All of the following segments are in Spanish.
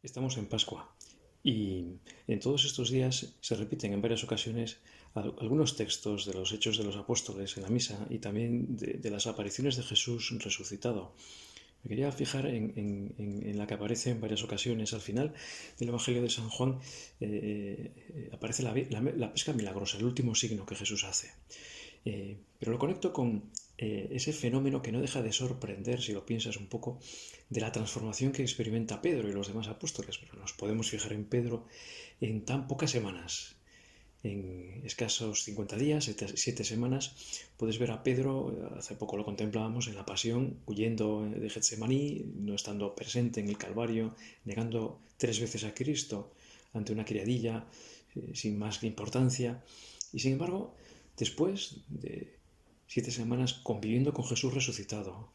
Estamos en Pascua y en todos estos días se repiten en varias ocasiones algunos textos de los Hechos de los Apóstoles en la misa y también de las apariciones de Jesús resucitado. Me quería fijar en la que aparece en varias ocasiones. Al final del Evangelio de San Juan aparece la pesca milagrosa, el último signo que Jesús hace. Pero lo conecto con ese fenómeno que no deja de sorprender, si lo piensas un poco, de la transformación que experimenta Pedro y los demás apóstoles. Pero nos podemos fijar en Pedro en tan pocas semanas. En escasos 50 días, 7 semanas, puedes ver a Pedro, hace poco lo contemplábamos, en la pasión, huyendo de Getsemaní, no estando presente en el Calvario, negando 3 veces a Cristo ante una criadilla, sin más importancia. Y sin embargo, después de 7 semanas conviviendo con Jesús resucitado,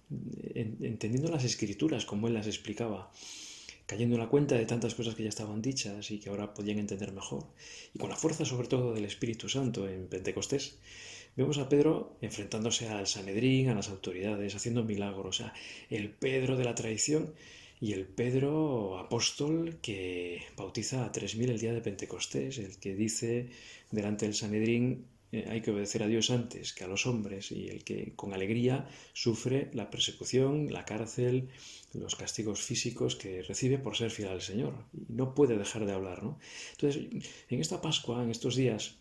entendiendo las escrituras como él las explicaba, cayendo en la cuenta de tantas cosas que ya estaban dichas y que ahora podían entender mejor, y con la fuerza sobre todo del Espíritu Santo en Pentecostés, vemos a Pedro enfrentándose al Sanedrín, a las autoridades, haciendo milagros, o sea, el Pedro de la tradición y el Pedro apóstol que bautiza a 3.000 el día de Pentecostés, el que dice delante del Sanedrín hay que obedecer a Dios antes que a los hombres, y el que con alegría sufre la persecución, la cárcel, los castigos físicos que recibe por ser fiel al Señor. Y no puede dejar de hablar, ¿no? Entonces, en esta Pascua, en estos días,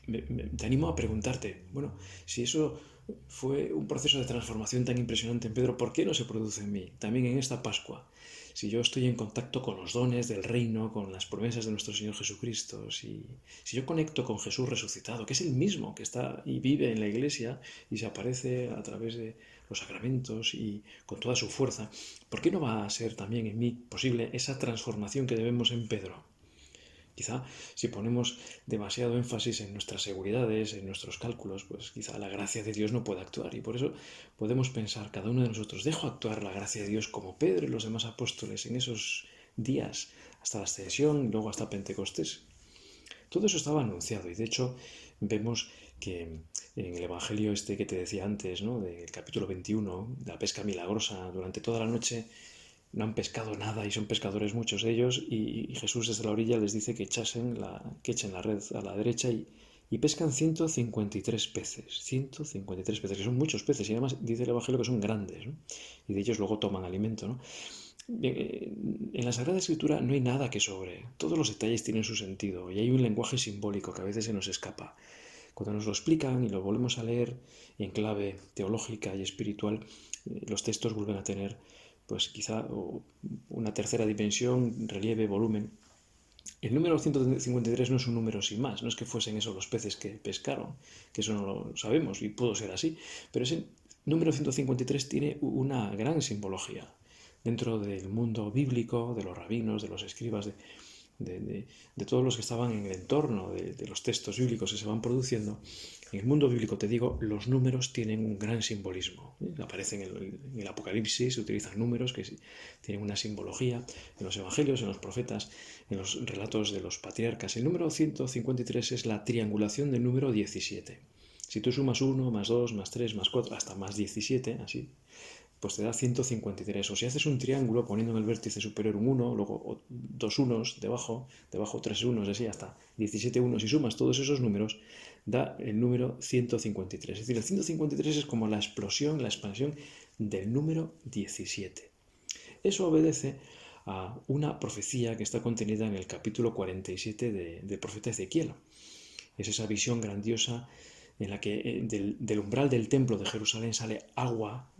te animo a preguntarte, bueno, si eso fue un proceso de transformación tan impresionante en Pedro, ¿por qué no se produce en mí? También en esta Pascua. Si yo estoy en contacto con los dones del reino, con las promesas de nuestro Señor Jesucristo, si yo conecto con Jesús resucitado, que es el mismo que está y vive en la iglesia y se aparece a través de los sacramentos y con toda su fuerza, ¿por qué no va a ser también en mí posible esa transformación que debemos en Pedro? Quizá si ponemos demasiado énfasis en nuestras seguridades, en nuestros cálculos, pues quizá la gracia de Dios no pueda actuar. Y por eso podemos pensar cada uno de nosotros, dejo actuar la gracia de Dios como Pedro y los demás apóstoles en esos días, hasta la ascensión y luego hasta Pentecostés. Todo eso estaba anunciado y de hecho vemos que en el Evangelio este que te decía antes, ¿no? Del capítulo 21, de la pesca milagrosa, durante toda la noche no han pescado nada y son pescadores muchos de ellos, y Jesús desde la orilla les dice que echen la red a la derecha y pescan 153 peces, 153 peces, que son muchos peces, y además dice el Evangelio que son grandes, ¿no? Y de ellos luego toman alimento, ¿no? En la Sagrada Escritura no hay nada que sobre, todos los detalles tienen su sentido y hay un lenguaje simbólico que a veces se nos escapa. Cuando nos lo explican y lo volvemos a leer en clave teológica y espiritual, los textos vuelven a tener pues quizá una tercera dimensión, relieve, volumen. El número 153 no es un número sin más, no es que fuesen esos los peces que pescaron, que eso no lo sabemos y pudo ser así, pero ese número 153 tiene una gran simbología dentro del mundo bíblico, de los rabinos, de los escribas, de todos los que estaban en el entorno de los textos bíblicos que se van produciendo. En el mundo bíblico, te digo, los números tienen un gran simbolismo. Aparecen en el Apocalipsis, se utilizan números que tienen una simbología, en los evangelios, en los profetas, en los relatos de los patriarcas. El número 153 es la triangulación del número 17. Si tú sumas 1, más 2, más 3, más 4, hasta más 17, así, pues te da 153. O si haces un triángulo poniendo en el vértice superior un 1, luego dos unos debajo 3 unos, así hasta 17 unos, y sumas todos esos números, da el número 153. Es decir, el 153 es como la explosión, la expansión del número 17. Eso obedece a una profecía que está contenida en el capítulo 47 del profeta Ezequiel. Es esa visión grandiosa en la que del umbral del templo de Jerusalén sale agua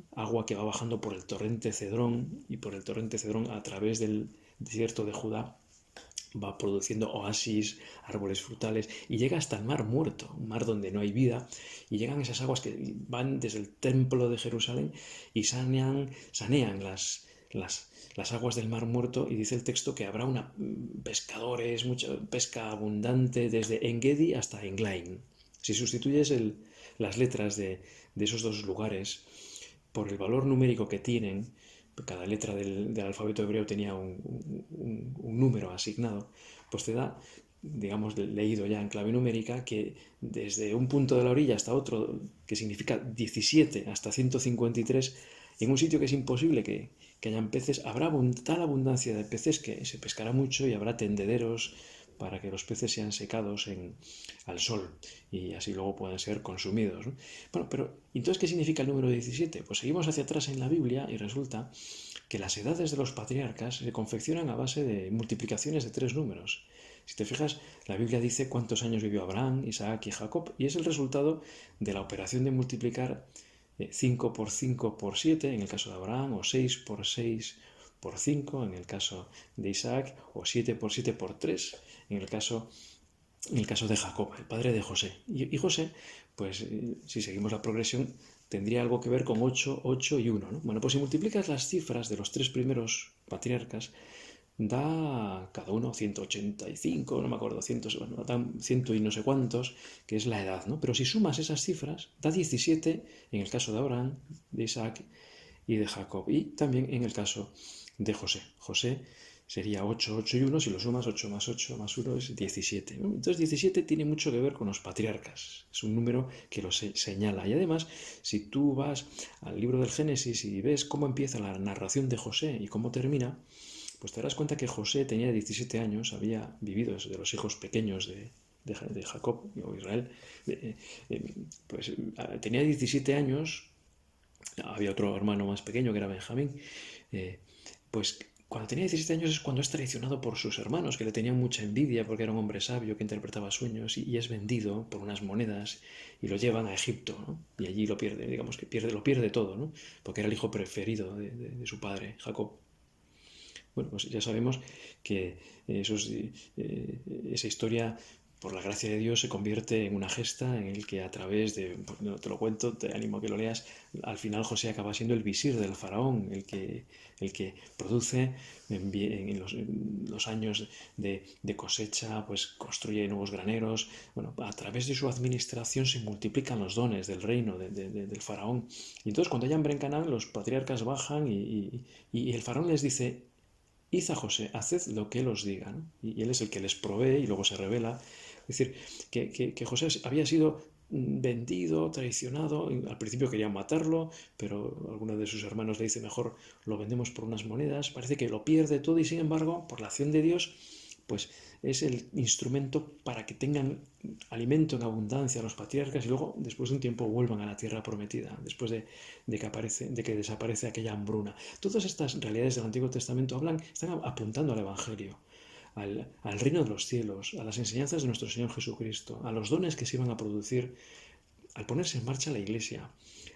que va bajando por el torrente Cedrón, y por el torrente Cedrón a través del desierto de Judá va produciendo oasis, árboles frutales, y llega hasta el mar muerto, un mar donde no hay vida, y llegan esas aguas que van desde el templo de Jerusalén y sanean las aguas del mar muerto, y dice el texto que habrá pescadores, mucha pesca abundante desde Engedi hasta Englain. Si sustituyes las letras de esos dos lugares por el valor numérico que tienen, cada letra del alfabeto hebreo tenía un número asignado, pues te da, digamos, leído ya en clave numérica, que desde un punto de la orilla hasta otro, que significa 17 hasta 153, en un sitio que es imposible que hayan peces, habrá tal abundancia de peces que se pescará mucho y habrá tendederos para que los peces sean secados al sol y así luego puedan ser consumidos, ¿no? Bueno, pero ¿entonces qué significa el número 17? Pues seguimos hacia atrás en la Biblia y resulta que las edades de los patriarcas se confeccionan a base de multiplicaciones de 3 números. Si te fijas, la Biblia dice cuántos años vivió Abraham, Isaac y Jacob, y es el resultado de la operación de multiplicar 5 por 5 por 7 en el caso de Abraham, o 6 por 6 por 5 en el caso de Isaac, o 7 por 7 por 3 en el caso de Jacob, el padre de José. Y José, pues si seguimos la progresión, tendría algo que ver con 8, 8 y 1, ¿no? Bueno, pues si multiplicas las cifras de los 3 primeros patriarcas, da cada uno 185, no me acuerdo, 100, bueno, da 100 y no sé cuántos, que es la edad, ¿no? Pero si sumas esas cifras, da 17 en el caso de Abraham, de Isaac y de Jacob, y también en el caso de José. José sería 8, 8 y 1, si lo sumas 8 más 8 más 1 es 17. ¿No? Entonces 17 tiene mucho que ver con los patriarcas, es un número que lo señala. Y además, si tú vas al libro del Génesis y ves cómo empieza la narración de José y cómo termina, pues te darás cuenta que José tenía 17 años, había vivido de los hijos pequeños de Jacob o Israel, pues tenía 17 años, había otro hermano más pequeño que era Benjamín, pues cuando tenía 17 años es cuando es traicionado por sus hermanos, que le tenían mucha envidia porque era un hombre sabio que interpretaba sueños y es vendido por unas monedas y lo llevan a Egipto, ¿no? Y allí lo pierde, digamos que lo pierde todo, ¿no? Porque era el hijo preferido de su padre, Jacob. Bueno, pues ya sabemos que esa historia, por la gracia de Dios, se convierte en una gesta en el que a través de, pues no te lo cuento, te animo a que lo leas, al final José acaba siendo el visir del faraón, el que produce en los años de cosecha, pues construye nuevos graneros. Bueno, a través de su administración se multiplican los dones del reino del faraón. Y entonces cuando hay hambre en Canaán, los patriarcas bajan y el faraón les dice: id a José, haced lo que él os diga, ¿no? Y él es el que les provee y luego se revela. Es decir, que José había sido vendido, traicionado, al principio querían matarlo, pero alguno de sus hermanos le dice: mejor lo vendemos por unas monedas, parece que lo pierde todo y sin embargo, por la acción de Dios, pues es el instrumento para que tengan alimento en abundancia los patriarcas y luego, después de un tiempo, vuelvan a la tierra prometida, después de que desaparece aquella hambruna. Todas estas realidades del Antiguo Testamento están apuntando al Evangelio, al reino de los cielos, a las enseñanzas de nuestro Señor Jesucristo, a los dones que se iban a producir al ponerse en marcha la Iglesia,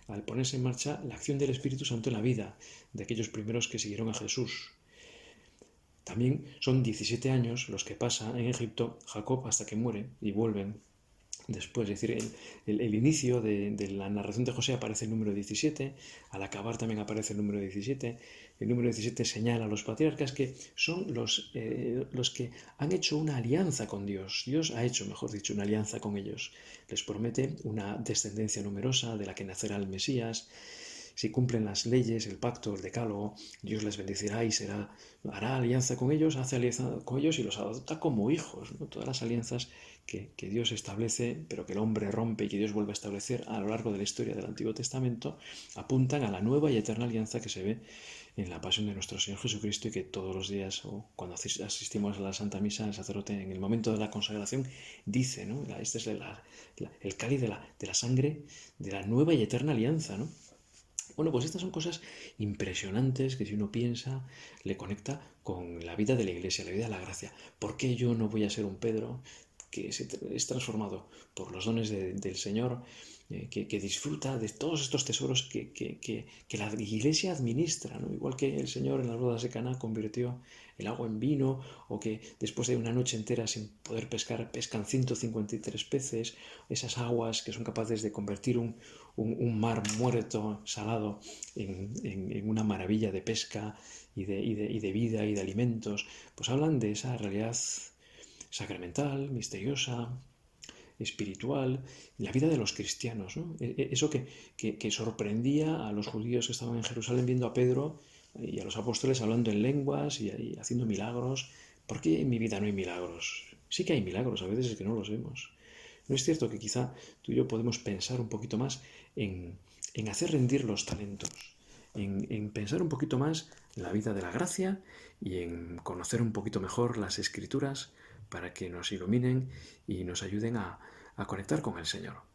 al ponerse en marcha la acción del Espíritu Santo en la vida de aquellos primeros que siguieron a Jesús. También son 17 años los que pasa en Egipto Jacob hasta que muere y vuelven después. Es decir, el inicio de la narración de José aparece el número 17, al acabar también aparece el número 17. El número 17 señala a los patriarcas que son los que han hecho una alianza con Dios. Dios ha hecho, mejor dicho, una alianza con ellos. Les promete una descendencia numerosa de la que nacerá el Mesías. Si cumplen las leyes, el pacto, el decálogo, Dios les bendecirá y hará alianza con ellos, hace alianza con ellos y los adopta como hijos, ¿no? Todas las alianzas que Dios establece, pero que el hombre rompe y que Dios vuelve a establecer a lo largo de la historia del Antiguo Testamento, apuntan a la nueva y eterna alianza que se ve en la pasión de nuestro Señor Jesucristo y que todos los días, o cuando asistimos a la Santa Misa, el sacerdote en el momento de la consagración dice, ¿no? Este es el cáliz de la sangre de la nueva y eterna alianza, ¿no? Bueno, pues estas son cosas impresionantes que si uno piensa le conecta con la vida de la Iglesia, la vida de la gracia. ¿Por qué yo no voy a ser un Pedro que es transformado por los dones del Señor, que disfruta de todos estos tesoros que la Iglesia administra, ¿no? Igual que el Señor en las bodas de Caná convirtió el agua en vino, o que después de una noche entera sin poder pescar, pescan 153 peces, esas aguas que son capaces de convertir un mar muerto, salado, en una maravilla de pesca y de vida y de alimentos, pues hablan de esa realidad sacramental, misteriosa, espiritual, la vida de los cristianos, ¿no? Eso que sorprendía a los judíos que estaban en Jerusalén viendo a Pedro y a los apóstoles hablando en lenguas y haciendo milagros. ¿Por qué en mi vida no hay milagros? Sí que hay milagros, a veces es que no los vemos. ¿No es cierto que quizá tú y yo podemos pensar un poquito más en hacer rendir los talentos, en pensar un poquito más en la vida de la gracia y en conocer un poquito mejor las Escrituras para que nos iluminen y nos ayuden a conectar con el Señor.